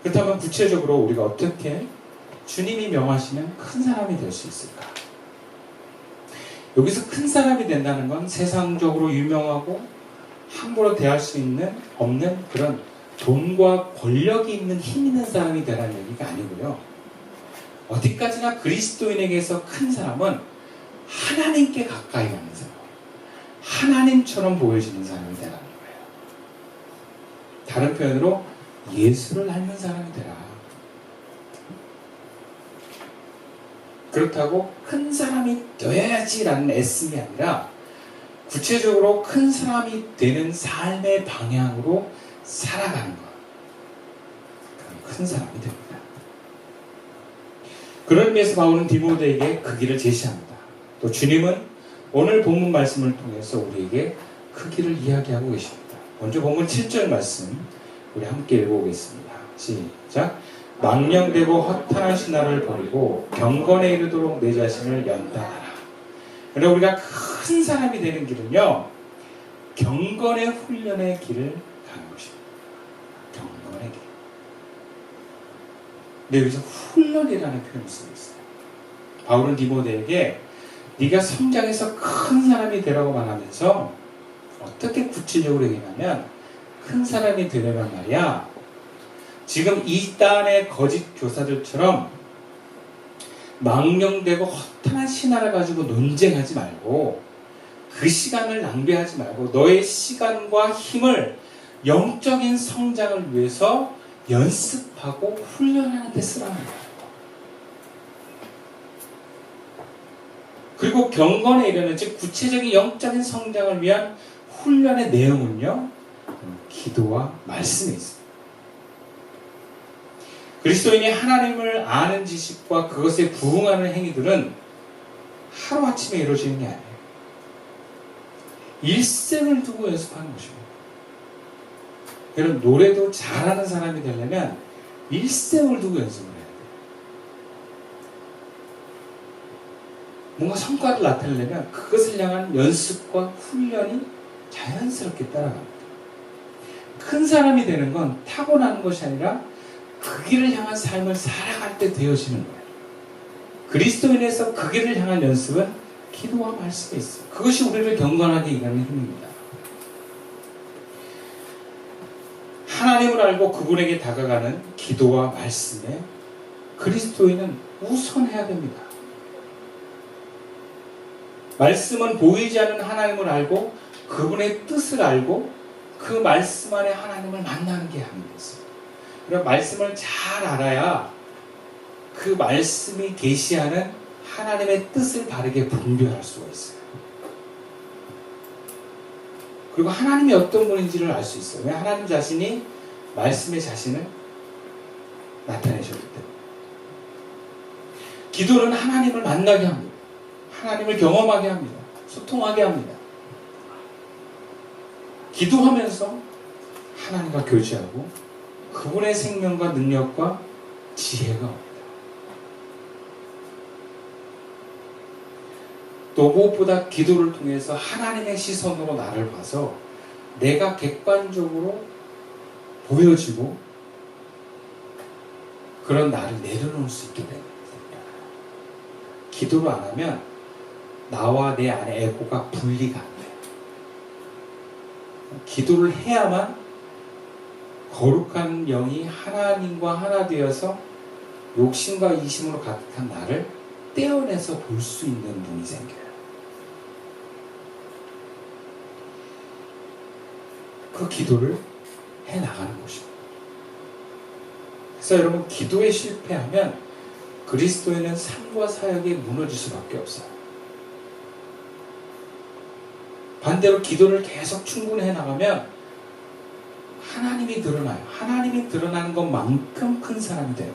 그렇다면 구체적으로 우리가 어떻게 주님이 명하시는 큰 사람이 될 수 있을까? 여기서 큰 사람이 된다는 건 세상적으로 유명하고 함부로 대할 수 없는 그런 돈과 권력이 있는 힘 있는 사람이 되라는 얘기가 아니고요. 어디까지나 그리스도인에게서 큰 사람은 하나님께 가까이 가는 사람, 하나님처럼 보여지는 사람이 되라는 거예요. 다른 표현으로 예수를 닮은 사람이 되라. 그렇다고 큰 사람이 되어야지라는 애씀이 아니라 구체적으로 큰 사람이 되는 삶의 방향으로 살아가는 것. 그럼 큰 사람이 됩니다. 그런 의미에서 바울은 디모데에게 그 길을 제시합니다. 또 주님은 오늘 본문 말씀을 통해서 우리에게 그 길을 이야기하고 계십니다. 먼저 본문 7절 말씀 우리 함께 읽어보겠습니다. 시작. 망령되고 허탄한 신화를 버리고 경건에 이르도록 내 자신을 연단하라. 그러나 우리가 큰 사람이 되는 길은요, 경건의 훈련의 길을 가는 것입니다. 경건의 길. 근데 여기서 훈련이라는 표현을 쓰고 있어요. 바울은 디모데에게 네가 성장해서 큰 사람이 되라고 말하면서 어떻게 구체적으로 얘기하냐면, 큰 사람이 되려면 말이야, 지금 이단의 거짓 교사들처럼 망령되고 허탄한 신화를 가지고 논쟁하지 말고, 그 시간을 낭비하지 말고 너의 시간과 힘을 영적인 성장을 위해서 연습하고 훈련하는 데 쓰라는 거예요. 그리고 경건에 이르는, 즉 구체적인 영적인 성장을 위한 훈련의 내용은요, 기도와 말씀에 있습니다. 그리스도인이 하나님을 아는 지식과 그것에 부응하는 행위들은 하루아침에 이루어지는 게 아니에요. 일생을 두고 연습하는 것입니다. 여러분, 노래도 잘하는 사람이 되려면 일생을 두고 연습을 해야 돼요. 뭔가 성과를 나타내려면 그것을 향한 연습과 훈련이 자연스럽게 따라갑니다. 큰 사람이 되는 건 타고나는 것이 아니라 그 길을 향한 삶을 살아갈 때 되어지는 거예요. 그리스도인에서 그 길을 향한 연습은 기도와 말씀에 있어요. 그것이 우리를 경건하게 일하는 힘입니다. 하나님을 알고 그분에게 다가가는 기도와 말씀에 그리스도인은 우선해야 됩니다. 말씀은 보이지 않는 하나님을 알고 그분의 뜻을 알고 그 말씀 안에 하나님을 만나는 게 아니겠어요. 그럼 말씀을 잘 알아야 그 말씀이 계시하는 하나님의 뜻을 바르게 분별할 수가 있어요. 그리고 하나님이 어떤 분인지를 알 수 있어요. 왜? 하나님 자신이 말씀의 자신을 나타내셨기 때문에. 기도는 하나님을 만나게 합니다. 하나님을 경험하게 합니다. 소통하게 합니다. 기도하면서 하나님과 교제하고 그분의 생명과 능력과 지혜가 옵니다. 또 무엇보다 기도를 통해서 하나님의 시선으로 나를 봐서 내가 객관적으로 보여지고 그런 나를 내려놓을 수 있게 됩니다. 기도를 안 하면 나와 내 안에 에고가 분리가 안 돼요. 기도를 해야만 거룩한 영이 하나님과 하나 되어서 욕심과 이심으로 가득한 나를 떼어내서 볼 수 있는 눈이 생겨요. 그 기도를 해나가는 것입니다. 그래서 여러분, 기도에 실패하면 그리스도인은 삶과 사역이 무너질 수밖에 없어요. 반대로 기도를 계속 충분히 해나가면 하나님이 드러나요. 하나님이 드러나는 것만큼 큰 사람이 돼요.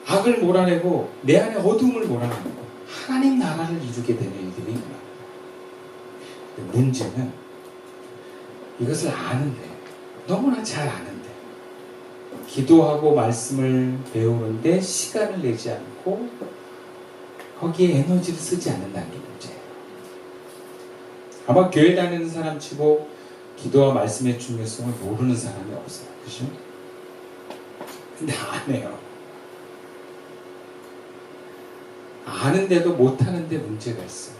악을 몰아내고 내 안에 어둠을 몰아내고 하나님 나라를 이루게 되는 일들이 일어납니다. 문제는 이것을 아는데, 너무나 잘 아는데, 기도하고 말씀을 배우는데 시간을 내지 않고 거기에 에너지를 쓰지 않는다는 게 문제예요. 아마 교회 다니는 사람 치고 기도와 말씀의 중요성을 모르는 사람이 없어요. 그죠? 근데 안 해요. 아는데도 못하는데 문제가 있어요.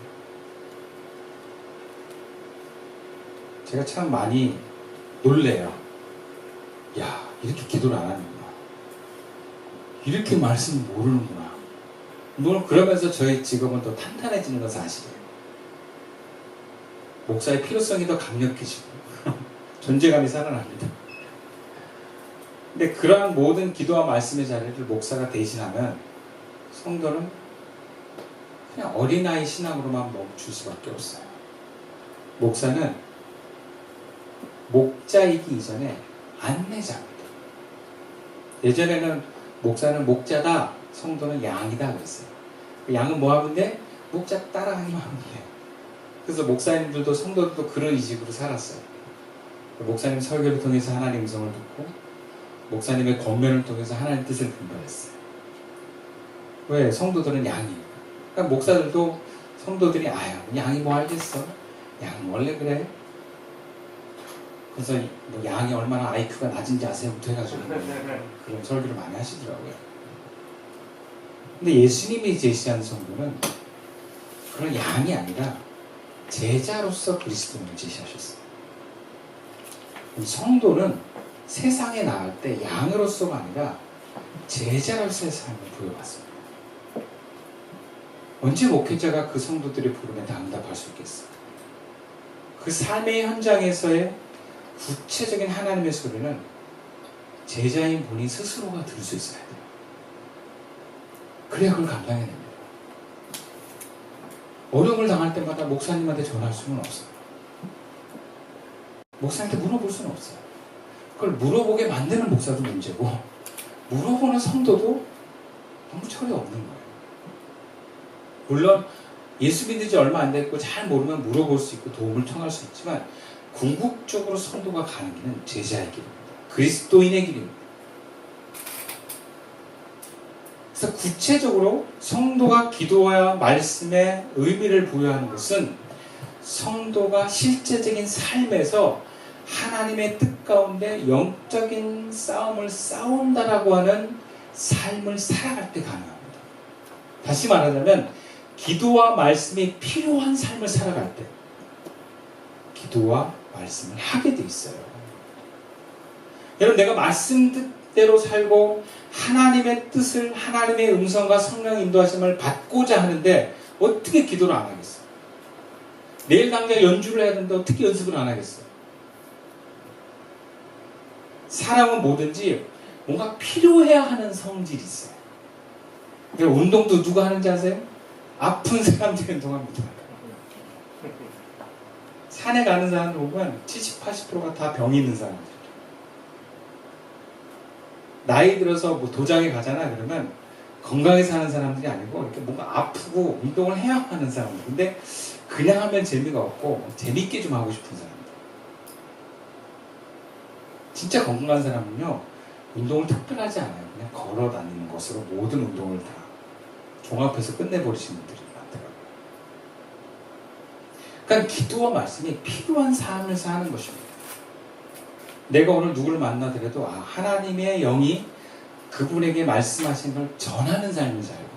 제가 참 많이 놀래요. 야, 이렇게 기도를 안 하는구나. 이렇게 말씀을 모르는구나. 물론 그러면서 저희 직업은 더 탄탄해지는 건 사실이에요. 목사의 필요성이 더 강력해지고 존재감이 살아납니다. 근데 그러한 모든 기도와 말씀의 자리를 목사가 대신하면 성도는 그냥 어린아이 신앙으로만 멈출 수밖에 없어요. 목사는 목자이기 이전에 안내자입니다. 예전에는 목사는 목자다, 성도는 양이다 그랬어요. 양은 뭐 하면 돼? 목자 따라가기만 하면 돼요. 그래서 목사님들도 성도들도 그런 이식으로 살았어요. 목사님 설교를 통해서 하나님 음성을 듣고 목사님의 권면을 통해서 하나님 뜻을 분별했어요. 왜? 성도들은 양이에요. 그러니까 목사들도 성도들이 양이 뭐 알겠어? 양은 원래 그래. 그래서 뭐 양이 얼마나 IQ가 낮은지 아세요부터 해가지고 그런 설교를 많이 하시더라고요. 근데 예수님이 제시한 성도는 그런 양이 아니라 제자로서 그리스도를 제시하셨어요. 성도는 세상에 나갈 때 양으로서가 아니라 제자로서의 삶을 부여받습니다. 언제 목회자가 그 성도들의 부름에 응답할 수 있겠어요? 그 삶의 현장에서의 구체적인 하나님의 소리는 제자인 본인 스스로가 들을 수 있어야 돼요. 그래야 그걸 감당해냅니다. 어려움을 당할 때마다 목사님한테 전할 수는 없어요. 목사님한테 물어볼 수는 없어요. 그걸 물어보게 만드는 목사도 문제고 물어보는 성도도 너무 철이 없는 거예요. 물론 예수 믿은 지 얼마 안 됐고 잘 모르면 물어볼 수 있고 도움을 청할 수 있지만 궁극적으로 성도가 가는 길은 제자의 길입니다. 그리스도인의 길입니다. 그래서 구체적으로 성도가 기도와 말씀에 의미를 부여하는 것은 성도가 실제적인 삶에서 하나님의 뜻 가운데 영적인 싸움을 싸운다라고 하는 삶을 살아갈 때 가능합니다. 다시 말하자면 기도와 말씀이 필요한 삶을 살아갈 때 기도와 말씀을 하게 돼 있어요. 여러분, 내가 말씀 뜻대로 살고 하나님의 뜻을, 하나님의 음성과 성령 인도하심을 받고자 하는데 어떻게 기도를 안 하겠어요? 내일 당장 연주를 해야 되는데 어떻게 연습을 안 하겠어요? 사람은 뭐든지 뭔가 필요해야 하는 성질이 있어요. 그러니까 운동도 누가 하는지 아세요? 아픈 사람들이 운동합니다. 산에 가는 사람들 보면 70, 80%가 다 병이 있는 사람들이에요. 나이 들어서 뭐 도장에 가잖아 그러면 건강히 사는 사람들이 아니고 이렇게 뭔가 아프고 운동을 해야 하는 사람들. 근데 그냥 하면 재미가 없고 재밌게 좀 하고 싶은 사람들. 진짜 건강한 사람은요 운동을 특별하지 않아요. 그냥 걸어 다니는 것으로 모든 운동을 다 종합해서 끝내버리시는 분들이 많더라고요. 그러니까 기도와 말씀이 필요한 삶을 사는 것입니다. 내가 오늘 누구를 만나더라도 하나님의 영이 그분에게 말씀하신 걸 전하는 삶을 살고,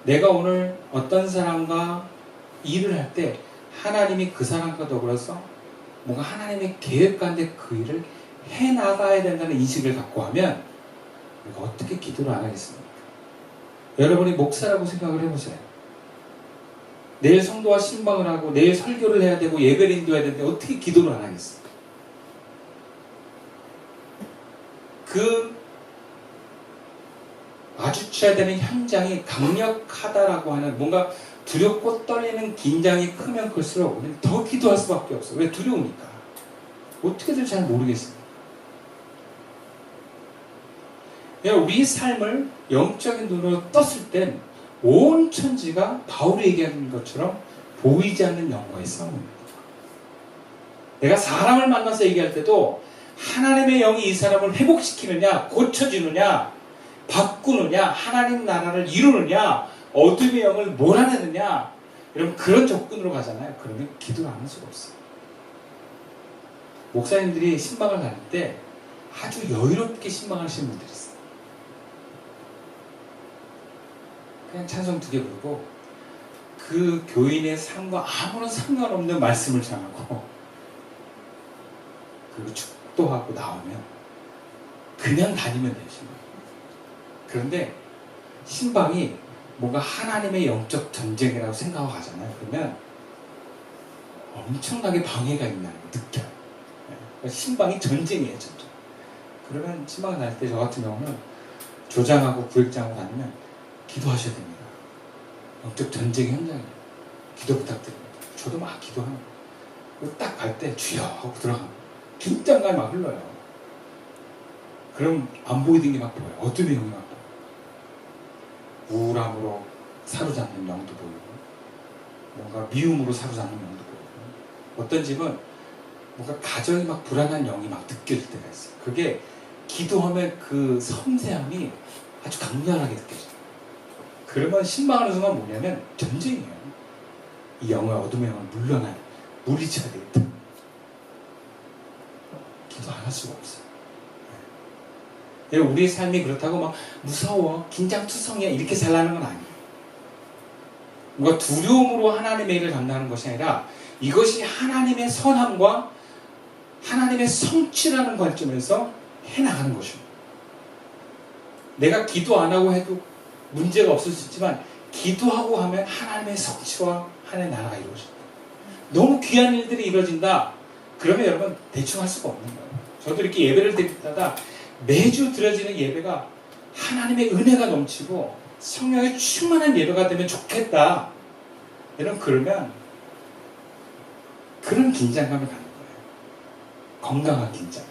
내가 오늘 어떤 사람과 일을 할 때 하나님이 그 사람과 더불어서 뭔가 하나님의 계획 가운데 그 일을 해나가야 된다는 인식을 갖고 하면 우리가 어떻게 기도를 안 하겠습니까? 여러분이 목사라고 생각을 해보세요. 내일 성도와 신방을 하고 내일 설교를 해야 되고 예배를 인도해야 되는데 어떻게 기도를 안 하겠어요? 그 마주쳐야 되는 현장이 강력하다라고 하는 뭔가 두렵고 떨리는 긴장이 크면 클수록 우리는 더 기도할 수밖에 없어요. 왜? 두려우니까. 어떻게든 잘 모르겠습니다. 우리 삶을 영적인 눈으로 떴을 땐 온 천지가 바울이 얘기하는 것처럼 보이지 않는 영과의 싸움입니다. 내가 사람을 만나서 얘기할 때도 하나님의 영이 이 사람을 회복시키느냐, 고쳐주느냐, 바꾸느냐, 하나님 나라를 이루느냐, 어둠의 영을 몰아내느냐, 여러분 그런 접근으로 가잖아요. 그러면 기도를 안 할 수가 없어요. 목사님들이 신방을 다닐 때 아주 여유롭게 신방하시는 분들이 있어요. 그냥 찬송 2개 부르고 그 교인의 삶과 아무런 상관없는 말씀을 전하고 그리고 축도하고 나오면 그냥 다니면 돼요. 신방. 그런데 신방이 뭔가 하나님의 영적 전쟁이라고 생각하고 가잖아요. 그러면 엄청나게 방해가 있는 걸 느껴요. 그러니까 신방이 전쟁이에요. 전쟁. 그러면 신방을 다닐 때 저 같은 경우는 조장하고 구역장하고 다니면 기도하셔야 됩니다. 영적 전쟁의 현장이에요. 기도 부탁드립니다. 저도 막 기도하는 거예요. 딱 갈 때 주여 하고 들어가면 긴장감이 막 흘러요. 그럼 안 보이던 게 막 보여요. 어둠의 영이 막 보여요. 우울함으로 사로잡는 영도 보이고 뭔가 미움으로 사로잡는 영도 보이고 어떤 집은 뭔가 가정이 막 불안한 영이 막 느껴질 때가 있어요. 그게 기도하면 그 섬세함이 아주 강렬하게 느껴져요. 그러면 신방하는 순간 뭐냐면 전쟁이에요. 이 영을 어둠의 영을 물리쳐야 되겠다. 기도 안 할 수가 없어요. 우리의 삶이 그렇다고 막 무서워, 긴장투성이야 이렇게 살라는 건 아니에요. 뭔가 두려움으로 하나님의 일을 감당하는 것이 아니라 이것이 하나님의 선함과 하나님의 성취라는 관점에서 해나가는 것입니다. 내가 기도 안 하고 해도 문제가 없을 수 있지만 기도하고 하면 하나님의 성취와 하나님의 나라가 이루어집니다. 너무 귀한 일들이 이루어진다. 그러면 여러분 대충 할 수가 없는 거예요. 저도 이렇게 예배를 드릴 때마다 매주 드려지는 예배가 하나님의 은혜가 넘치고 성령의 충만한 예배가 되면 좋겠다. 여러분 그러면 그런 긴장감이 가는 거예요. 건강한 긴장감.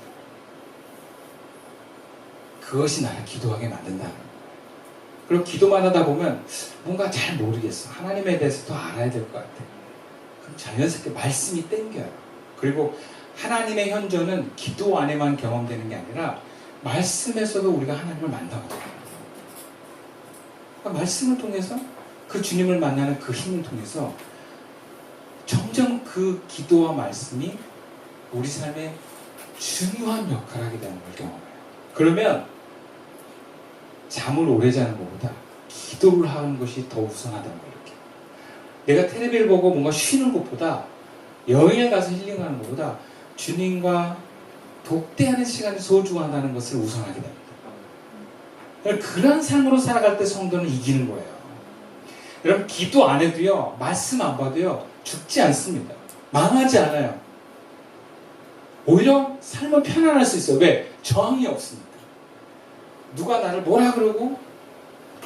그것이 나를 기도하게 만든다는 거예요. 그리고 기도만 하다 보면 뭔가 잘 모르겠어. 하나님에 대해서 더 알아야 될 것 같아. 그럼 자연스럽게 말씀이 땡겨요. 그리고 하나님의 현존은 기도 안에만 경험되는 게 아니라 말씀에서도 우리가 하나님을 만나거든요. 그러니까 말씀을 통해서 그 주님을 만나는 그 힘을 통해서 점점 그 기도와 말씀이 우리 삶에 중요한 역할을 하게 되는 걸 경험해요. 그러면 잠을 오래 자는 것보다 기도를 하는 것이 더 우선하다는 걸 느껴요. 내가 텔레비를 보고 뭔가 쉬는 것보다 여행에 가서 힐링하는 것보다 주님과 독대하는 시간이 소중하다는 것을 우선하게 됩니다. 그런 삶으로 살아갈 때 성도는 이기는 거예요. 여러분 기도 안 해도요, 말씀 안 봐도요 죽지 않습니다. 망하지 않아요. 오히려 삶은 편안할 수 있어요. 왜? 저항이 없으니까. 누가 나를 뭐라 그러고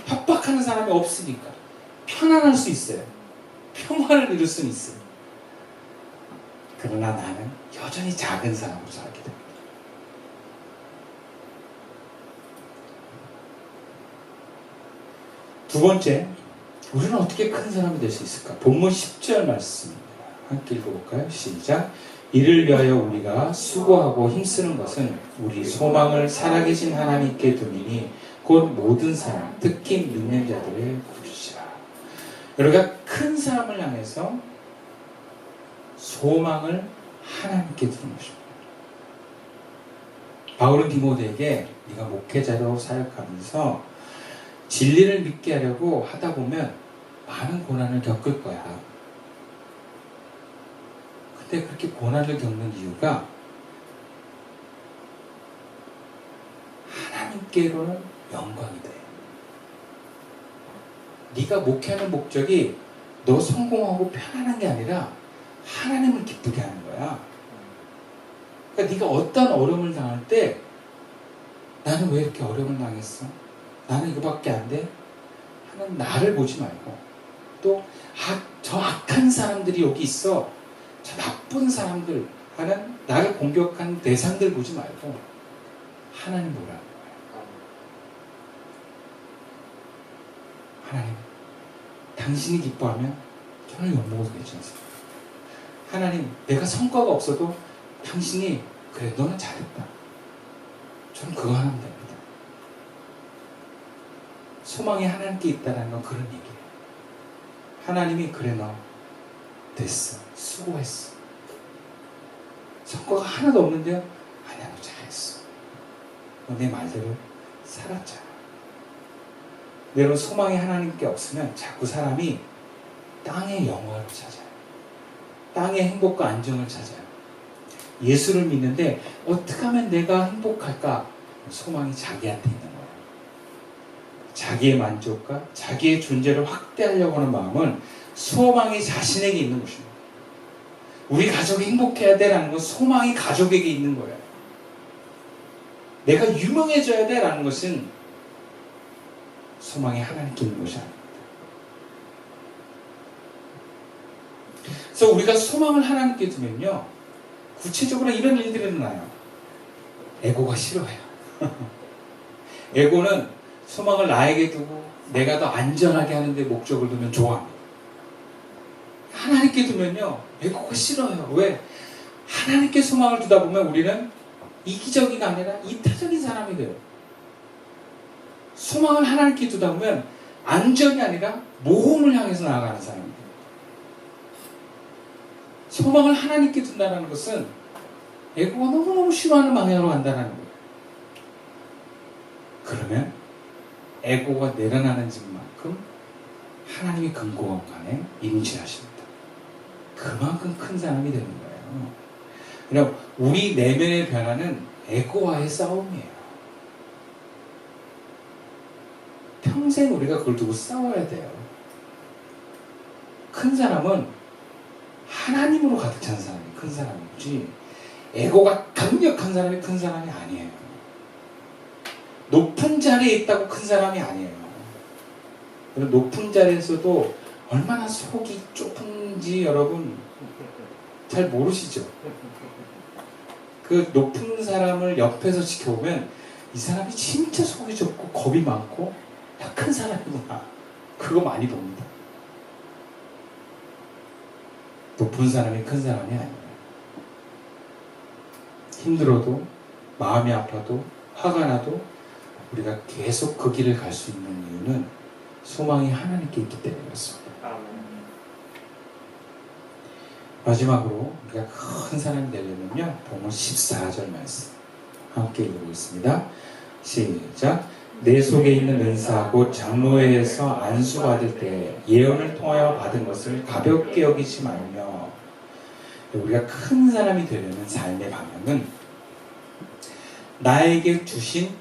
협박하는 사람이 없으니까 편안할 수 있어요. 평화를 이룰 수는 있어요. 그러나 나는 여전히 작은 사람으로 살게 됩니다. 두 번째, 우리는 어떻게 큰 사람이 될 수 있을까? 본문 10절 말씀입니다. 함께 읽어볼까요? 시작. 이를 위하여 우리가 수고하고 힘쓰는 것은 우리 소망을 살아계신 하나님께 두니니 곧 모든 사람, 특히 믿는 자들의 구주시라. 우리가 큰 사람을 향해서 소망을 하나님께 두는 것입니다. 바울은 디모데에게 네가 목회자로 사역하면서 진리를 믿게 하려고 하다 보면 많은 고난을 겪을 거야. 근데 그렇게 고난을 겪는 이유가 하나님께로는 영광이 돼. 네가 목회하는 목적이 너 성공하고 편안한 게 아니라 하나님을 기쁘게 하는 거야. 그러니까 네가 어떤 어려움을 당할 때 나는 왜 이렇게 어려움을 당했어? 나는 이거밖에 안 돼? 하는 나를 보지 말고 또 저 악한 사람들이 여기 있어. 저 나쁜 사람들 하는 나를 공격한 대상들 보지 말고 하나님 보라는 거예요. 하나님, 당신이 기뻐하면 저는 욕먹어도 괜찮습니다. 하나님, 내가 성과가 없어도 당신이 그래 너는 잘했다. 저는 그거 하면 됩니다. 소망이 하나님께 있다는 건 그런 얘기예요. 하나님이 그래 너 됐어. 수고했어. 성과가 하나도 없는데요. 아니야, 너 잘했어. 너 내 말대로 살았잖아. 여러분, 소망이 하나님께 없으면 자꾸 사람이 땅의 영화를 찾아요. 땅의 행복과 안정을 찾아요. 예수를 믿는데 어떻게 하면 내가 행복할까? 소망이 자기한테 있는 거예요. 자기의 만족과 자기의 존재를 확대하려고 하는 마음은 소망이 자신에게 있는 것입니다. 우리 가족이 행복해야 돼라는 건 소망이 가족에게 있는 거예요. 내가 유명해져야 돼라는 것은 소망이 하나님께 있는 것이 아닙니다. 그래서 우리가 소망을 하나님께 두면요, 구체적으로 이런 일들이 일어나요. 에고가 싫어해요. 에고는 소망을 나에게 두고 내가 더 안전하게 하는 데 목적을 두면 좋아합니다. 하나님께 두면요, 에고가 싫어요. 왜? 하나님께 소망을 두다 보면 우리는 이기적인 아니라 이타적인 사람이 돼요. 소망을 하나님께 두다 보면 안전이 아니라 모험을 향해서 나아가는 사람이 돼요. 소망을 하나님께 둔다는 것은 에고가 너무너무 싫어하는 방향으로 간다는 거예요. 그러면 에고가 내려나는 집만큼 하나님이 근고함간에 임재하십니다. 그만큼 큰 사람이 되는 거예요. 그냥 우리 내면의 변화는 에고와의 싸움이에요. 평생 우리가 그걸 두고 싸워야 돼요. 큰 사람은 하나님으로 가득 찬 사람이 큰 사람이지, 에고가 강력한 사람이 큰 사람이 아니에요. 높은 자리에 있다고 큰 사람이 아니에요. 높은 자리에서도 얼마나 속이 좁은지 여러분 잘 모르시죠? 그 높은 사람을 옆에서 지켜보면 이 사람이 진짜 속이 좁고 겁이 많고 약한 사람이구나, 그거 많이 봅니다. 높은 사람이 큰 사람이 아니에요. 힘들어도, 마음이 아파도, 화가 나도 우리가 계속 그 길을 갈 수 있는 이유는 소망이 하나님께 있기 때문에 그렇습니다. 마지막으로 우리가 큰 사람이 되려면요, 본문 14절 말씀 함께 읽어보겠습니다. 시작. 내 속에 있는 은사 곧 장로회에서 안수받을 때 예언을 통하여 받은 것을 가볍게 여기지 말며, 우리가 큰 사람이 되려는 삶의 방향은 나에게 주신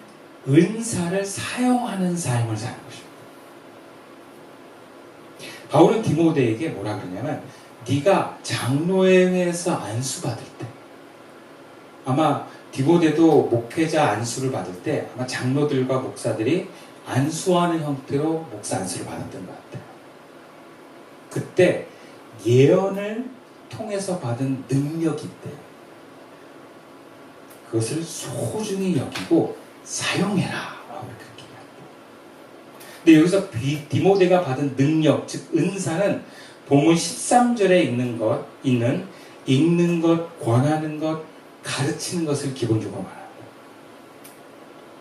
은사를 사용하는 삶을 사는 것입니다. 바울은 디모데에게 뭐라 그러냐면, 네가 장로회에서 안수받을 때, 아마 디모데도 목회자 안수를 받을 때 아마 장로들과 목사들이 안수하는 형태로 목사 안수를 받았던 것 같아요. 그때 예언을 통해서 받은 능력이 있대요. 그것을 소중히 여기고 사용해라, 그렇게 얘기합니다. 근데 여기서 디모데가 받은 능력, 즉 은사는 본문 13절에 있는 읽는 것, 권하는 것, 가르치는 것을 기본적으로 말합니다.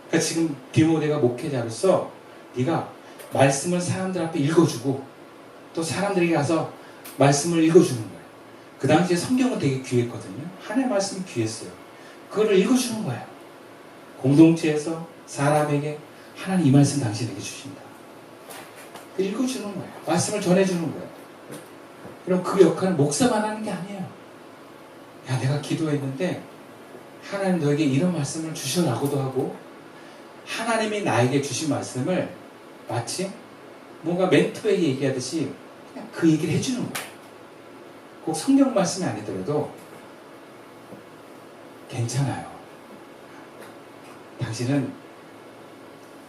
그러니까 지금 디모데가 목회자로서 네가 말씀을 사람들 앞에 읽어주고 또 사람들에게 가서 말씀을 읽어주는 거예요. 그 당시에 성경은 되게 귀했거든요. 하나님의 말씀이 귀했어요. 그거를 읽어주는 거예요. 공동체에서 사람에게 하나님 이 말씀 당신에게 주신다. 읽어주는 거예요. 말씀을 전해주는 거예요. 그럼 그 역할은 목사만 하는 게 아니에요. 야, 내가 기도했는데 하나님 너에게 이런 말씀을 주셔라고도 하고, 하나님이 나에게 주신 말씀을 마치 뭔가 멘토에게 얘기하듯이 그냥 그 얘기를 해주는 거예요. 꼭 성경 말씀이 아니더라도 괜찮아요. 당신은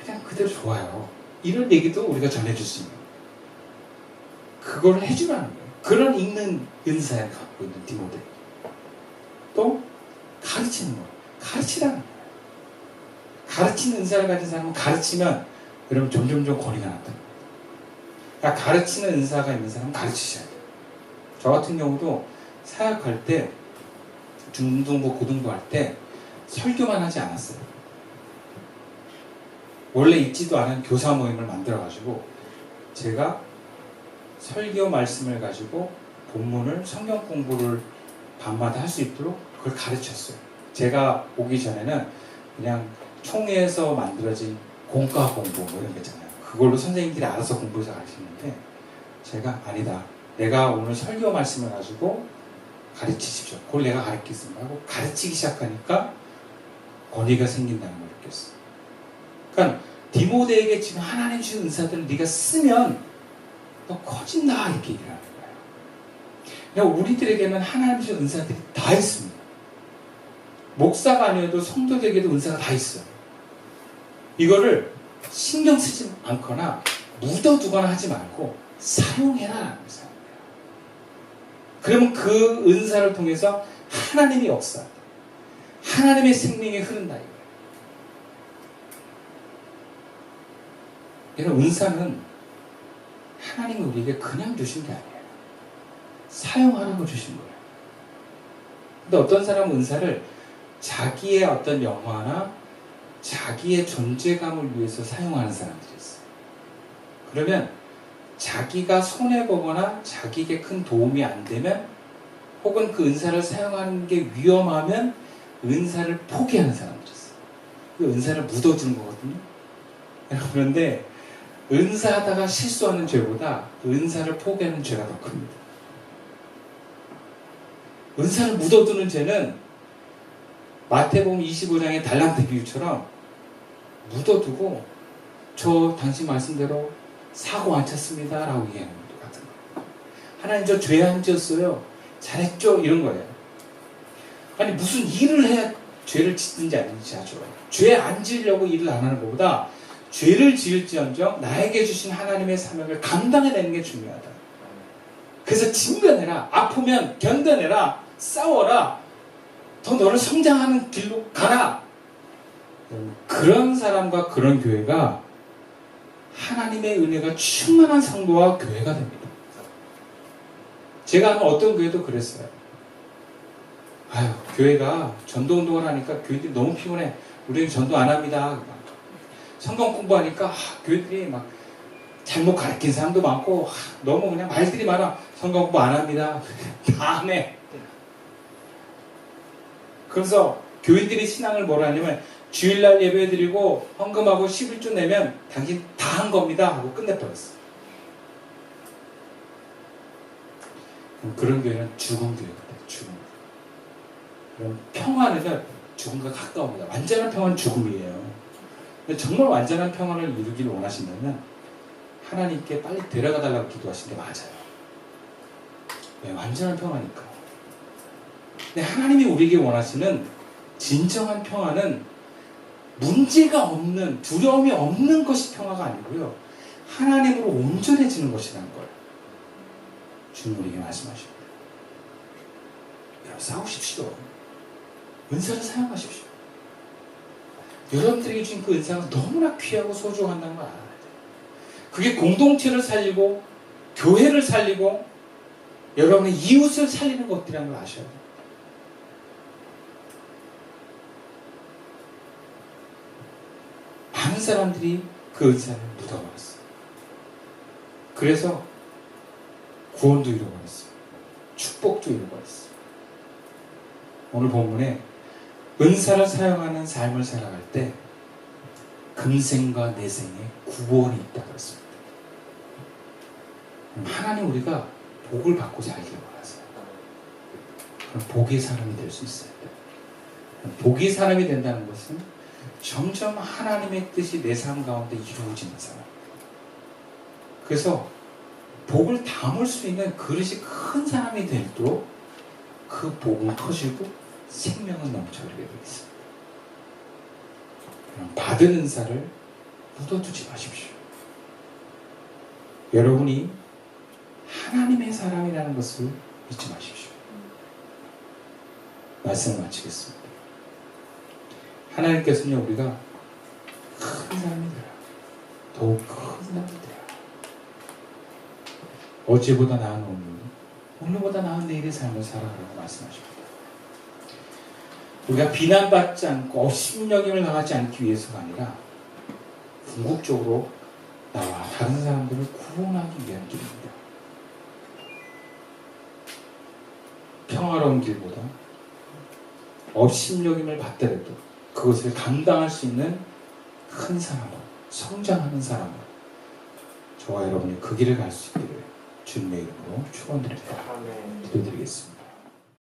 그냥 그대로 좋아요. 이런 얘기도 우리가 전해줄 수 있는, 그걸 해주라는 거예요. 그런 읽는 은사를 갖고 있는 디모데. 또 가르치는 거, 가르치라는 거예요. 가르치는 은사를 가진 사람은 가르치면 여러분 점점점 권위가 나타납니다. 그러니까 가르치는 은사가 있는 사람은 가르치셔야 돼요. 저 같은 경우도 사역할 때, 중등부, 고등부 할 때 설교만 하지 않았어요. 원래 있지도 않은 교사 모임을 만들어가지고 제가 설교 말씀을 가지고 본문을, 성경 공부를 밤마다 할 수 있도록 그걸 가르쳤어요. 제가 오기 전에는 그냥 총회에서 만들어진 공과 공부 뭐 이런 거 있잖아요. 그걸로 선생님들이 알아서 공부해서 가르치는데 제가 아니다. 내가 오늘 설교 말씀을 가지고 가르치십시오. 그걸 내가 가르치겠습니다 하고 가르치기 시작하니까 권위가 생긴다는 걸 느꼈어요. 그러니까 디모데에게 지금 하나님 주신 은사들을 네가 쓰면 너 커진다 이렇게 얘기를 하는 거예요. 그러니까 우리들에게는 하나님 주신 은사들이 다 있습니다. 목사가 아니어도 성도들에게도 은사가 다 있어요. 이거를 신경 쓰지 않거나 묻어두거나 하지 말고 사용해라라는 거예요. 그러면 그 은사를 통해서 하나님이 역사한다. 하나님의 생명이 흐른다 이거예요. 여러분 은사는 하나님이 우리에게 그냥 주신 게 아니에요. 사용하라고 주신 거예요. 근데 어떤 사람은 은사를 자기의 어떤 영화나 자기의 존재감을 위해서 사용하는 사람들이 있어요. 그러면 자기가 손해보거나 자기에게 큰 도움이 안 되면 혹은 그 은사를 사용하는 게 위험하면 은사를 포기하는 사람들이 있어요. 그 은사를 묻어두는 거거든요. 그런데 은사하다가 실수하는 죄보다 은사를 포기하는 죄가 더 큽니다. 은사를 묻어두는 죄는 마태복음 25장의 달란트 비유처럼 묻어두고 저 당신 말씀대로 사고 안 쳤습니다 라고 얘기하는 것 같은 거예요. 하나님 저 죄 안 지었어요. 잘했죠? 이런 거예요. 아니 무슨 일을 해야 죄를 짓든지 아닌지 하죠. 죄 안 지으려고 일을 안 하는 것보다 죄를 지을지언정 나에게 주신 하나님의 사명을 감당해내는 게 중요하다. 그래서 직면해라. 아프면 견뎌내라. 싸워라. 더 너를 성장하는 길로 가라. 그런 사람과 그런 교회가 하나님의 은혜가 충만한 성도와 교회가 됩니다. 제가 아는 어떤 교회도 그랬어요. 아유, 교회가 전도운동을 하니까 교회들이 너무 피곤해. 우리는 전도 안 합니다. 성경 공부하니까 교회들이 막 잘못 가르친 사람도 많고 너무 그냥 말들이 많아. 성경 공부 안 합니다. 다 안 해. 그래서 교회들이 신앙을 뭐라 하냐면 주일날 예배 드리고 헌금하고 11조 내면 당신 다 한 겁니다 하고 끝내버렸어. 그런 교회는 죽은 교회거든요. 죽은 교회. 그럼 평안은 죽음과 가까웁니다. 완전한 평안은 죽음이에요. 근데 정말 완전한 평안을 이루기를 원하신다면 하나님께 빨리 데려가 달라고 기도하시는 게 맞아요. 네, 완전한 평안이니까. 근데 하나님이 우리에게 원하시는 진정한 평안은 문제가 없는, 두려움이 없는 것이 평화가 아니고요. 하나님으로 온전해지는 것이라는 걸 주님 우리에게 말씀하십니다. 여러분 싸우십시오. 은사를 사용하십시오. 여러분들에게 주신 그 은사가 너무나 귀하고 소중하다는 걸 알아야 돼요. 그게 공동체를 살리고 교회를 살리고 여러분의 이웃을 살리는 것들이라는 걸 아셔야 돼요. 많은 사람들이 그 은사를 묻어버렸어요. 그래서 구원도 잃어버렸어요. 축복도 잃어버렸어요. 오늘 본문에 은사를 사용하는 삶을 살아갈 때 금생과 내생에 구원이 있다고 했습니다. 하나님 우리가 복을 받고 살기를 원하세요. 그럼 복의 사람이 될 수 있어야 돼요. 복의 사람이 된다는 것은 점점 하나님의 뜻이 내 삶 가운데 이루어지는 사람. 그래서 복을 담을 수 있는 그릇이 큰 사람이 되도록 그 복은 커지고 생명은 넘쳐나게 되겠습니다. 그럼 받은 은사를 묻어두지 마십시오. 여러분이 하나님의 사람이라는 것을 잊지 마십시오. 말씀을 마치겠습니다. 하나님께서는 우리가 큰 사람이 되라. 더욱 큰 사람이 되라. 어제보다 나은 오늘, 오늘보다 나은 내일의 삶을 살아가라고 말씀하십니다. 우리가 비난받지 않고 업신여김을 당하지 않기 위해서가 아니라 궁극적으로 나와 다른 사람들을 구원하기 위한 길입니다. 평화로운 길보다 업신여김을 받더라도 그것을 감당할 수 있는 큰 사람으로, 성장하는 사람으로 저와 여러분이 그 길을 갈 수 있기를 주님의 이름으로 축원드립니다. 기도드리겠습니다.